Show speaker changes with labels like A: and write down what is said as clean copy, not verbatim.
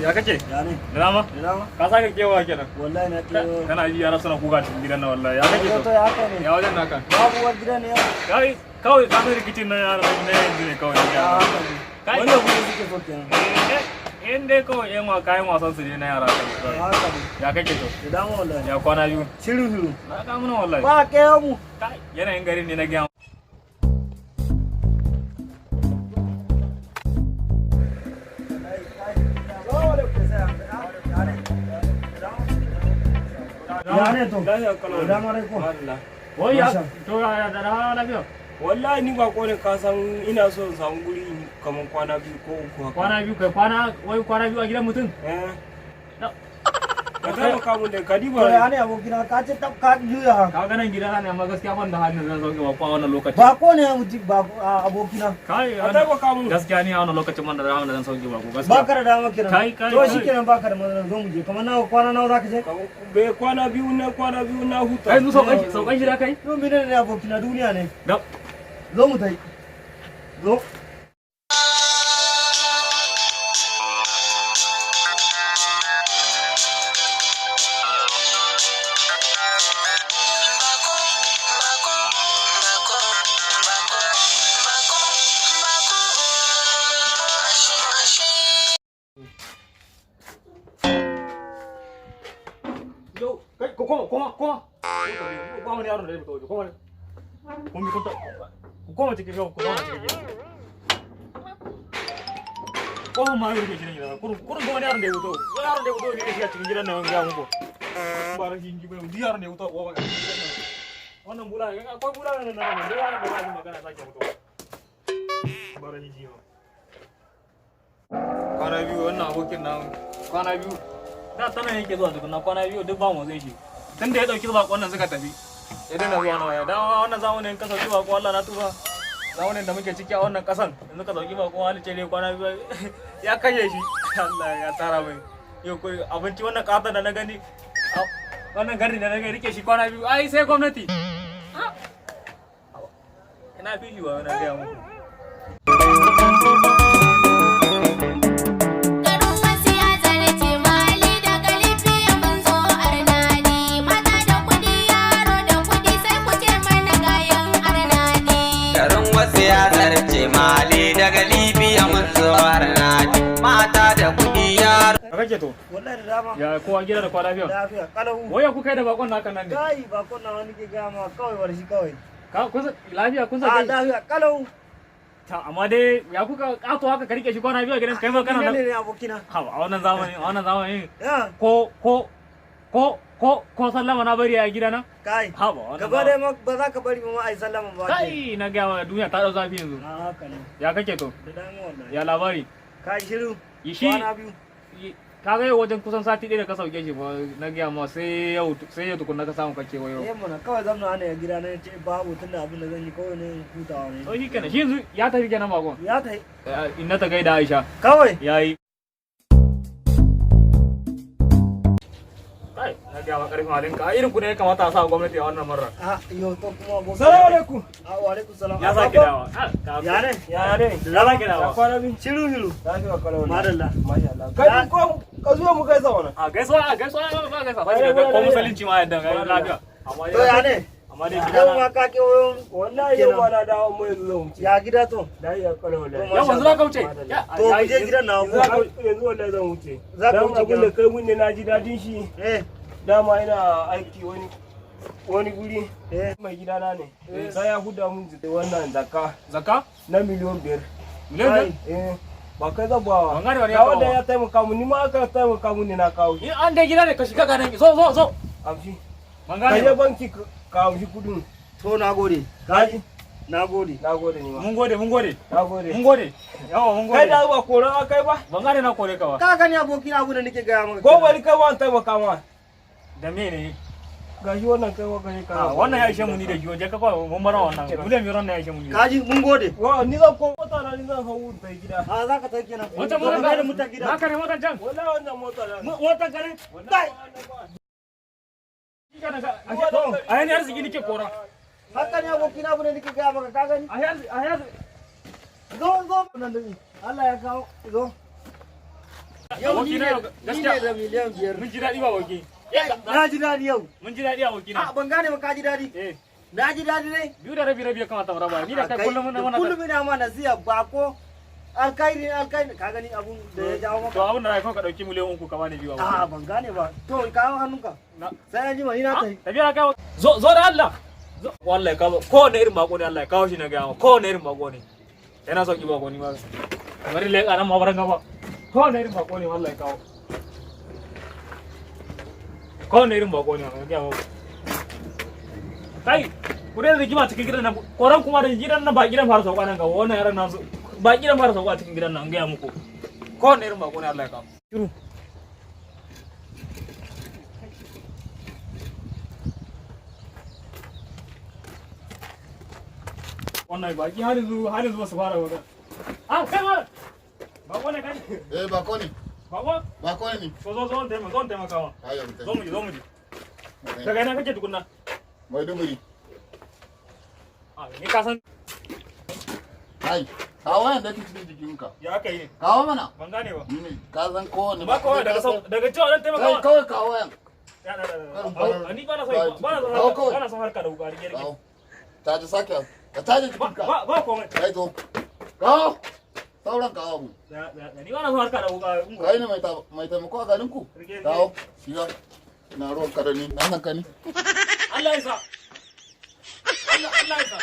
A: Ya kake?
B: Ya ne?
A: Drama?
B: Drama?
A: Ka saka kewa kenan.
B: Wallahi na kewa.
A: Kana ji yara suna kuka cikin gidan nan wallahi. Ya kake
B: to? Ya haka ne.
A: Ya wajen naka.
B: Babu wani gidan ne yau.
A: Kai kawai ka mai rikicin nan yara ne yanzu ne kawai.
B: Ya haka ne.
A: Kai
B: wannan gudu suke so kenan.
A: In dai kawai kayan wasan su ne na yara kan.
B: Ya haka ne.
A: Ya kake to?
B: Da dama wallahi.
A: Ya kwana biyu.
B: Shiru.
A: Na ka muna wallahi.
B: Ba kewa mu.
A: Kai yanayin garin ne na gaya.
B: Ya ne to? Da mare ko.
A: Wai ya to ya da lafiya.
C: Wallahi ni ba kone ka san ina so in samu guri kaman kwana biyu ko uku haka.
A: Kwana biyu kai kwana biyu a gidan mutum?
C: Ka taimaka mun da
B: To
C: kadiba.
B: ya ne abokina ka ce ka juya.
A: Ka ga nan gidana ne amma gaskiya ban da hannun zan sauke ba a wannan lokaci.
B: Ba ko ne mutum ba abokina.
A: Kai
C: Ka taimaka mun.
A: gaskiya ni a wannan lokacin man da hannun zan sauke ba ko gaskiya.
B: Ba ka da dama kiran.
A: Kai.
B: To shi kenan ba ka da madara zo mu je. Kamar nawa kwana nawa za ka je?
C: Be kwana biyu na huta.
A: Kai saukan shi da kai?
B: Yau mene ne abokina duniya ne.
A: Da
B: Zo mu tai. Zo.
A: Yo, kai koma. Koma ne yaron da ya fito waje. Koma ne. Kun bi kunta. Koma cikin yau, koma cikin. Koma ma yau ke cikin gidan. Kurun koma ne yaron da ya fito. Yaron da ya fito ne ya cikin gidan nan ga muku. Ba ran shi gibe, di yaron da ya fito wa ga. Wannan bula ne, akwai bula ne nan nan. Da yaron da ba shi magana sake fito. Ba ran shi ba. Kwana biyu wannan abokin nan kwana biyu. Da tana yake zuwa tukuna kwana biyu duk ba mu zai shi. Tun da ya dauki bakon nan suka tafi. Ya daina zuwa na waya. Dan wannan zamanin ka sauki bako Allah na tuba. Zamanin da muke ciki a wannan kasan yanzu ka sauki bako wani ce ne kwana biyu ya kashe shi. Allah ya tsara mai. Yau kai abinci wannan kata da na gani wannan garin da na gani rike shi kwana biyu ai sai gwamnati. Ina fi shi wa na ga muku.
D: Ya zarce Mali daga Libya mun zo Arnadi mata da kudi yaro.
A: Kake to?
B: Wallahi da dama.
A: Ya kowa gida da kwa lafiya?
B: Lafiya kalau.
A: Waya ku kai da bakon naka nan ne?
B: Kai bakon na wani ke ga ma kawai war shi kawai.
A: Ka kun lafiya kun sa
B: A lafiya kalau.
A: Ta amma dai ya kuka kato haka ka rike shi kwana biyu a gidan kai ma kana nan.
B: Ne abokina.
A: Ha a wannan zamani.
B: Ya.
A: Ko sallama na bari a gidana?
B: Kai.
A: Ha ba wannan.
B: Gaba dai ba za ka bari mu ai sallama ba.
A: Kai na ga ma duniya ta dau zafi yanzu.
B: A haka ne.
A: Ya kake to?
B: Da dama wallahi.
A: Ya labari?
B: Kai shiru.
A: Shi
B: Kwana biyu.
A: ka ga yau wajen kusan sati ɗaya da ka sauke shi ba na gaya ma sai yau tukunna ka samu kake wayo.
B: Mana kawai zamna ne a gida na ce babu tunda abin da zan yi kawai ne hutawa ne.
A: To shi kenan shi yanzu ya tafi kenan bakon.
B: Ya tafi.
A: Inna ta gaida Aisha.
B: Kawai.
A: Yayi. Kai, na gaya ma karfin halin ka irin ku ne ya kamata a sa gwamnati a wannan marar.
B: A yau to kuma abokan.
C: Salamu alaikum.
B: Wa alaikum salam.
A: Ya sake dawa.
B: Ya ne?
C: Ya ne?
A: Ya sake dawa.
C: Kwana biyu.
B: Shiru.
C: Lafiya kalau.
B: Madalla.
C: Masha Allah. Kai ko ka zo mu gaisa wannan.
A: A gaisuwa ba gaisuwa. Sai ko musulunci ma yadda lafiya. Amma
B: To ya ne?
A: amma dai
B: Yau
A: gida
B: ma ka ke wayon
C: Wallahi yau ba na dawo mu yanzu zan wuce.
B: ya gida to.
C: Lafiya kalau wallahi.
A: yau wanzu za ka wuce.
B: To mu je gidan na ko.
C: Yanzu wallahi zan wuce.
B: Za ka wuce
C: abin da kai mun ne na ji dadin shi. Dama ina aiki wani guri mai gidana ne sai ya huda mun wannan
A: Zakka
C: na miliyon 5.
A: miliyan
C: Ba kai zabawa.
A: Bangare wani ya
C: Ka
A: kawo.
C: wanda ya taimaka mun ni ma aka taimaka mun ne na kawo.
A: in an dai gida ne ka shiga ganin zo
C: Amshi. Ka
A: bangare
C: je banki ka amshi kudin.
B: To nagode.
C: Kaji.
B: Nagode.
C: Nagode ni ma.
A: mun gode
C: Nagode.
A: yawa mun
C: Kai
A: gode
C: da ba koran kai ba.
A: bangare na kore ka ba
B: Ka gani abokina abu da nake gaya maka.
C: Ko bari kai ba an taimaka ma.
A: da me ne
C: Gashi wannan kai wa kai ka.
A: wannan ya ishe mu ni da jiwo je ka kawai mun bar wannan miliyan biyar wannan ya ishe mu ni
B: Kaji mun gode.
C: Wa ni zan ko mota na ni zan hawo ta gida.
B: A za ka take kenan.
A: wata
B: Ka
A: mota
B: da mutan gida.
A: na kare motan can
C: Wallahi wannan mota na.
B: Wata kare. Kai.
A: a yanzu arziki nake kora
B: Haka ne abokina abu da nake gaya maka ka gani.
A: a yanzu
B: Zo nan da ni. Allah ya kawo. Zo. Yau ni ne da miliyan 5.
A: mun ji daɗi ba aboki.
B: Na ji daɗi yau.
A: Mun ji daɗi aboki na.
B: Ban gane ba ka ji daɗi. Na ji daɗi ne.
A: 2 da rabi ya kamata mu raba. Ni da kai kullum
B: kullum ina ma nasiya ba ko alkairi ka gani abun da ya jawo maka.
A: To abun da ka dauki miliyan 3 ka bani biyu aboki.
B: Ban gane ba. To kawo hannunka. Sai an ji ma ni na tafi.
A: Tafiya kai zo da Allah. Wallahi ka ko ne irin bako ne Allah ya kawo shi na ga ko ne irin bako ne. Yana son ki bako ni ba. Bari le karan ma baran gaba. Ko ne irin bako ne wallahi kawo. Ko ne irin bako ne ga gawo. Kai, ku da rigima cikin gidan nan. Koran kuma da gidan nan ba gidan fara sauka nan ga wannan yaran nan ba gidan fara sauka cikin gidan nan ga muku. Ko ne irin bako ne Allah ya kawo. Shiru. Wannan baki har yanzu ba su fara wajen. Kai ma! Bako ne kai?
E: Bako ne.
A: Bako?
E: Bako ne.
A: Zo taimaka wa. Zo mu ji. Daga ina kake tukunna?
E: Maiduguri.
A: Ni ka san.
E: Ai, kawo yan da ke cikin jikinka.
A: Ya aka yi.
E: Kawo mana.
A: Ban gane ba.
E: Ka san kowane.
A: Ba kawai daga cewa dan taimaka wa.
E: Kawai kawo yan.
A: Ni ba na son harka da wuka rike rike.
E: Ta ji sake. Ka taje jikinka.
A: Ba komai.
E: Kai to. Kawo. Sauran kawo mu.
A: Ni ba na son harka da wuka.
E: Kai ne mai taimako a garin ku? Kawo. Shiga. Ina ruwan karani. Na san ka ne.
A: Allah ya sa. Allah ya sa.